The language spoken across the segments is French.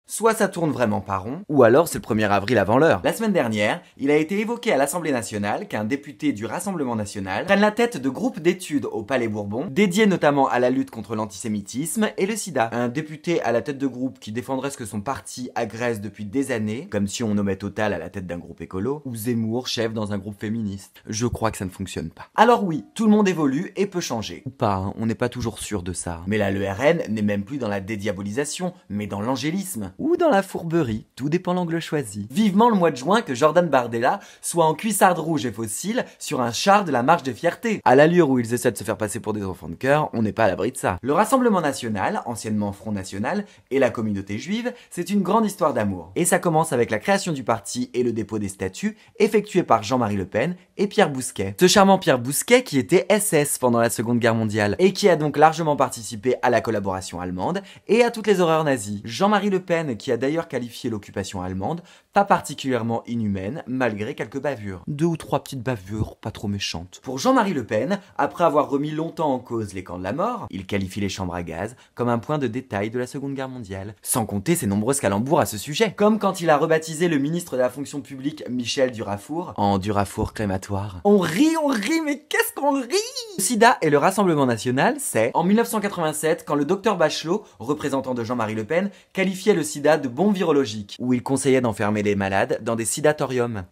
Soit ça tourne vraiment pas rond, ou alors c'est le 1er avril avant l'heure. La semaine dernière, il a été évoqué à l'Assemblée nationale qu'un député du Rassemblement national prenne la tête de groupes d'études au Palais Bourbon, dédiés notamment à la lutte contre l'antisémitisme et le sida. Un député à la tête de groupe qui défendrait ce que son parti agresse depuis des années, comme si on nommait Total à la tête d'un groupe écolo, ou Zemmour chef dans un groupe féministe. Je crois que ça ne fonctionne pas. Alors oui, tout le monde évolue et peut changer. Ou pas, hein, on n'est pas toujours sûr de ça. Mais là, le RN n'est même plus dans la dédiabolisation, mais dans l'angélisme. Ou dans la fourberie, tout dépend l'angle choisi. Vivement le mois de juin que Jordan Bardella soit en cuissarde rouge et fossile sur un char de la marche de fierté. À l'allure où ils essaient de se faire passer pour des enfants de cœur, on n'est pas à l'abri de ça. Le Rassemblement national, anciennement Front National, et la communauté juive, c'est une grande histoire d'amour. Et ça commence avec la création du parti et le dépôt des statuts, effectués par Jean-Marie Le Pen et Pierre Bousquet. Ce charmant Pierre Bousquet qui était SS pendant la Seconde Guerre mondiale, et qui a donc largement participé à la collaboration allemande et à toutes les horreurs nazies. Jean-Marie Le Pen qui a d'ailleurs qualifié l'occupation allemande pas particulièrement inhumaine malgré quelques bavures. 2 ou 3 petites bavures pas trop méchantes. Pour Jean-Marie Le Pen, après avoir remis longtemps en cause les camps de la mort, il qualifie les chambres à gaz comme un point de détail de la Seconde Guerre mondiale. Sans compter ses nombreuses calembours à ce sujet. Comme quand il a rebaptisé le ministre de la fonction publique Michel Durafour en Durafour crématoire. On rit, mais qu'est-ce qu'on rit! Le sida et le Rassemblement national, c'est en 1987 quand le docteur Bachelot, représentant de Jean-Marie Le Pen, qualifiait le sida de bombe virologique, où il conseillait d'enfermer les malades dans des sidatoriums.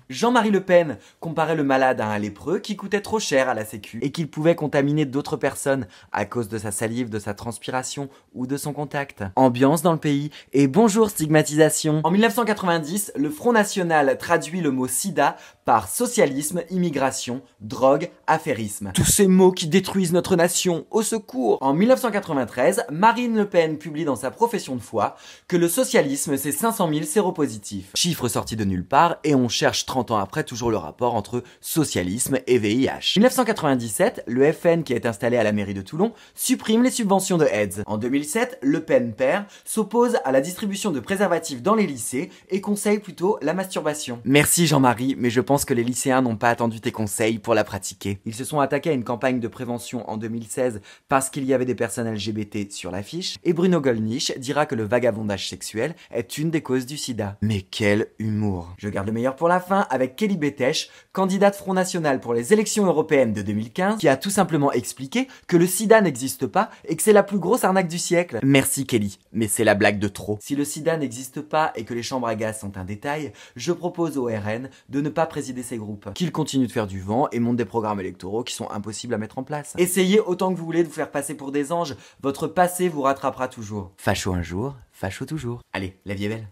Jean-Marie Le Pen comparait le malade à un lépreux qui coûtait trop cher à la sécu et qu'il pouvait contaminer d'autres personnes à cause de sa salive, de sa transpiration ou de son contact. Ambiance dans le pays et bonjour stigmatisation. En 1990, le Front National traduit le mot sida par socialisme, immigration, drogue, affairisme. Tous ces mots qui détruisent notre nation, au secours! En 1993, Marine Le Pen publie dans sa profession de foi que le socialisme c'est 500 000 séropositifs. Chiffre sorti de nulle part et on cherche 30 ans après toujours le rapport entre socialisme et VIH. 1997, le FN qui est installé à la mairie de Toulon supprime les subventions de AIDS. En 2007, Le Pen père s'oppose à la distribution de préservatifs dans les lycées et conseille plutôt la masturbation. Merci Jean-Marie, mais je pense que les lycéens n'ont pas attendu tes conseils pour la pratiquer. Ils se sont attaqués à une campagne de prévention en 2016 parce qu'il y avait des personnes LGBT sur l'affiche, et Bruno Gollnisch dira que le vagabondage sexuel est une des causes du sida. Mais quel humour! Je garde le meilleur pour la fin avec Kelly Bétèche, candidate Front National pour les élections européennes de 2015, qui a tout simplement expliqué que le sida n'existe pas et que c'est la plus grosse arnaque du siècle. Merci Kelly, mais c'est la blague de trop. Si le sida n'existe pas et que les chambres à gaz sont un détail, je propose au RN de ne pas présider ces groupes, qu'ils continuent de faire du vent et montent des programmes électoraux qui sont impossibles à mettre en place. Essayez autant que vous voulez de vous faire passer pour des anges, votre passé vous rattrapera toujours. Facho un jour, facho toujours. Allez, la vie est belle.